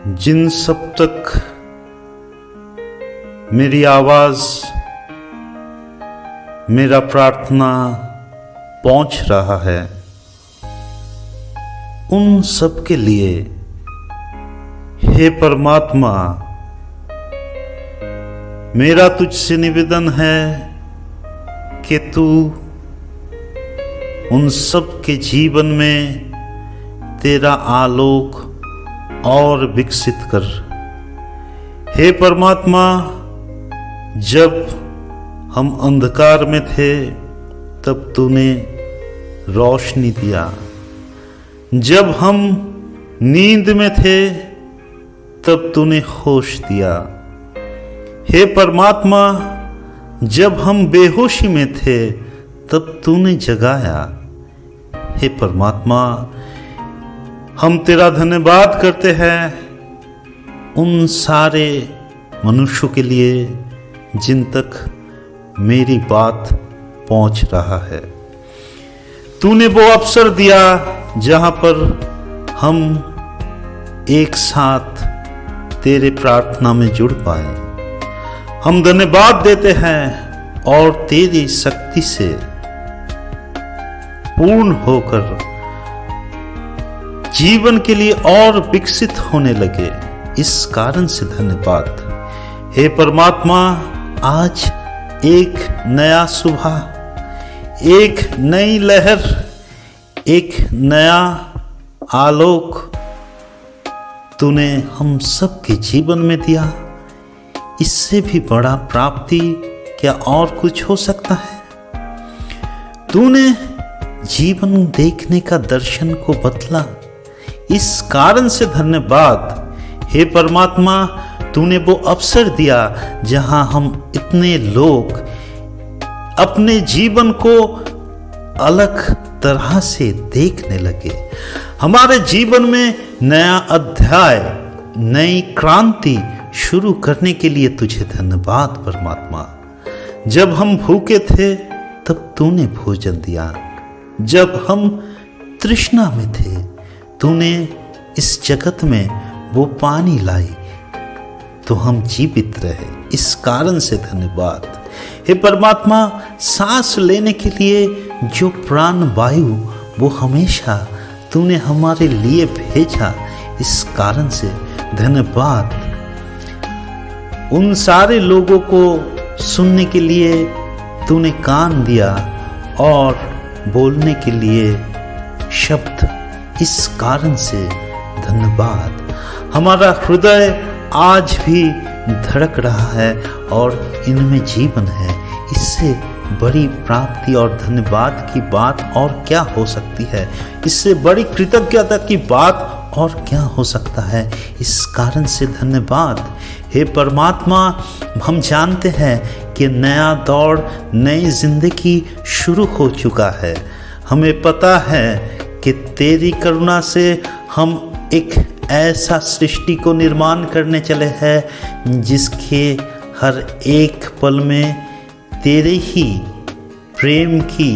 जिन सब तक मेरी आवाज, मेरा प्रार्थना पहुंच रहा है, उन सब के लिए हे परमात्मा, मेरा तुझसे निवेदन है कि तू उन सब के जीवन में तेरा आलोक और विकसित कर। हे परमात्मा, जब हम अंधकार में थे तब तूने रोशनी दिया, जब हम नींद में थे तब तूने होश दिया। हे परमात्मा, जब हम बेहोशी में थे तब तूने जगाया। हे परमात्मा, हम तेरा धन्यवाद करते हैं उन सारे मनुष्यों के लिए जिन तक मेरी बात पहुंच रहा है। तूने वो अवसर दिया जहां पर हम एक साथ तेरे प्रार्थना में जुड़ पाए। हम धन्यवाद देते हैं और तेरी शक्ति से पूर्ण होकर जीवन के लिए और विकसित होने लगे। इस कारण से धन्यवाद। हे परमात्मा, आज एक नया सुबह, एक नई लहर, एक नया आलोक तूने हम सबके जीवन में दिया। इससे भी बड़ा प्राप्ति क्या और कुछ हो सकता है? तूने जीवन देखने का दर्शन को बदला। इस कारण से धन्यवाद। हे परमात्मा, तूने वो अवसर दिया जहां हम इतने लोग अपने जीवन को अलग तरह से देखने लगे। हमारे जीवन में नया अध्याय, नई क्रांति शुरू करने के लिए तुझे धन्यवाद परमात्मा। जब हम भूखे थे तब तूने भोजन दिया, जब हम तृष्णा में थे तूने इस जगत में वो पानी लाई तो हम जीवित रहे। इस कारण से धन्यवाद। हे परमात्मा, सांस लेने के लिए जो प्राण वायु वो हमेशा तूने हमारे लिए भेजा। इस कारण से धन्यवाद। उन सारे लोगों को सुनने के लिए तूने कान दिया और बोलने के लिए शब्द। इस कारण से धन्यवाद। हमारा हृदय आज भी धड़क रहा है और इनमें जीवन है। इससे बड़ी प्राप्ति और धन्यवाद की बात और क्या हो सकती है? इससे बड़ी कृतज्ञता की बात और क्या हो सकता है? इस कारण से धन्यवाद। हे परमात्मा, हम जानते हैं कि नया दौर, नई जिंदगी शुरू हो चुका है। हमें पता है कि तेरी करुणा से हम एक ऐसा सृष्टि को निर्माण करने चले हैं जिसके हर एक पल में तेरे ही प्रेम की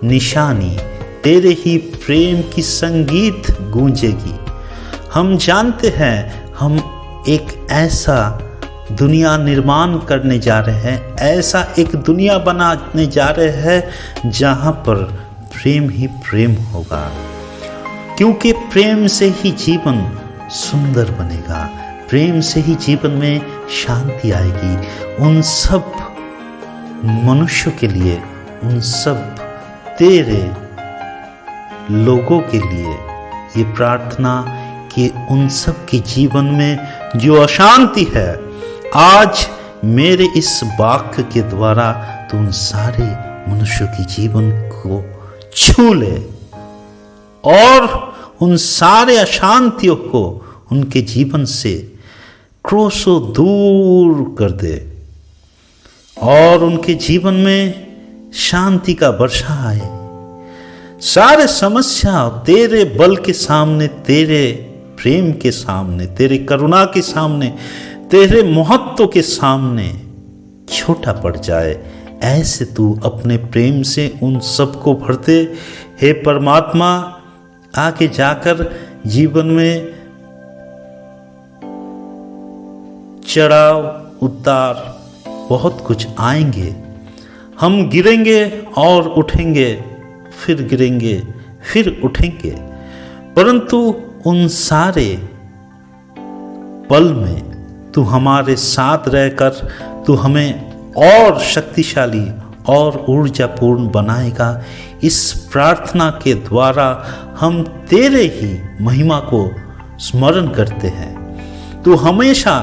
निशानी, तेरे ही प्रेम की संगीत गूंजेगी। हम जानते हैं हम एक ऐसा दुनिया निर्माण करने जा रहे हैं, ऐसा एक दुनिया बनाने जा रहे हैं जहां पर प्रेम ही प्रेम होगा, क्योंकि प्रेम से ही जीवन सुंदर बनेगा। प्रेम से ही जीवन में शांति आएगी। उन सब मनुष्यों के लिए, उन सब तेरे लोगों के लिए ये प्रार्थना कि उन सब के जीवन में जो अशांति है, आज मेरे इस वाक्य के द्वारा तो उन सारे मनुष्यों के जीवन को छू ले और उन सारे अशांतियों को उनके जीवन से क्रोशों दूर कर दे और उनके जीवन में शांति का वर्षा आए। सारे समस्या तेरे बल के सामने, तेरे प्रेम के सामने, तेरे करुणा के सामने, तेरे महत्व के सामने छोटा पड़ जाए। ऐसे तू अपने प्रेम से उन सबको भर दे। हे परमात्मा, आगे जाकर जीवन में चढ़ाव उतार बहुत कुछ आएंगे। हम गिरेंगे और उठेंगे, फिर गिरेंगे फिर उठेंगे, परंतु उन सारे पल में तू हमारे साथ रहकर तू हमें और शक्तिशाली और ऊर्जापूर्ण बनाएगा। इस प्रार्थना के द्वारा हम तेरे ही महिमा को स्मरण करते हैं। तू हमेशा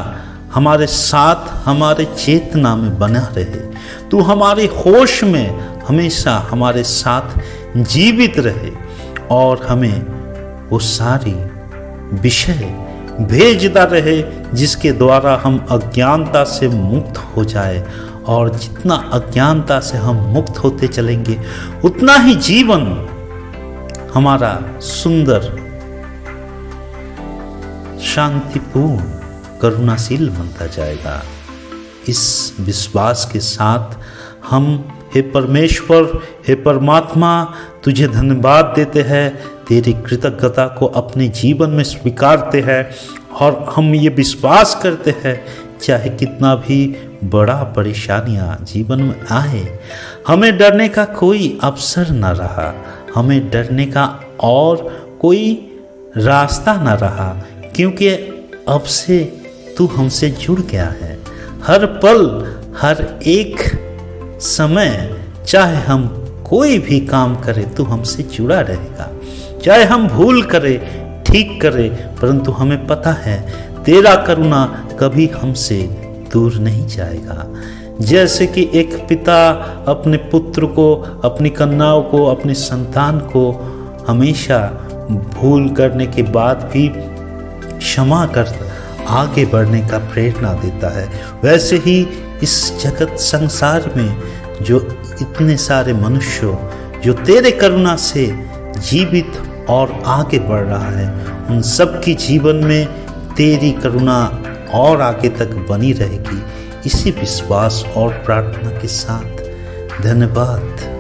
हमारे साथ, हमारे चेतना में बना रहे। तू हमारे होश में हमेशा हमारे साथ जीवित रहे और हमें वो सारी विषय भेजता रहे जिसके द्वारा हम अज्ञानता से मुक्त हो जाए। और जितना अज्ञानता से हम मुक्त होते चलेंगे उतना ही जीवन हमारा सुंदर, शांतिपूर्ण, करुणाशील बनता जाएगा। इस विश्वास के साथ हम हे परमेश्वर, हे परमात्मा, तुझे धन्यवाद देते हैं, तेरी कृतज्ञता को अपने जीवन में स्वीकारते हैं और हम ये विश्वास करते हैं चाहे कितना भी बड़ा परेशानियां जीवन में आए, हमें डरने का कोई अवसर न रहा, हमें डरने का और कोई रास्ता न रहा, क्योंकि अब से तू हमसे जुड़ गया है। हर पल, हर एक समय, चाहे हम कोई भी काम करें तो हमसे जुड़ा रहेगा। चाहे हम भूल करें, ठीक करें, परंतु हमें पता है तेरा करुणा कभी हमसे दूर नहीं जाएगा। जैसे कि एक पिता अपने पुत्र को, अपनी कन्याओं को, अपने संतान को हमेशा भूल करने के बाद भी क्षमा कर आगे बढ़ने का प्रेरणा देता है, वैसे ही इस जगत संसार में जो इतने सारे मनुष्य जो तेरे करुणा से जीवित और आगे बढ़ रहा है, उन सब की जीवन में तेरी करुणा और आगे तक बनी रहेगी। इसी विश्वास और प्रार्थना के साथ धन्यवाद।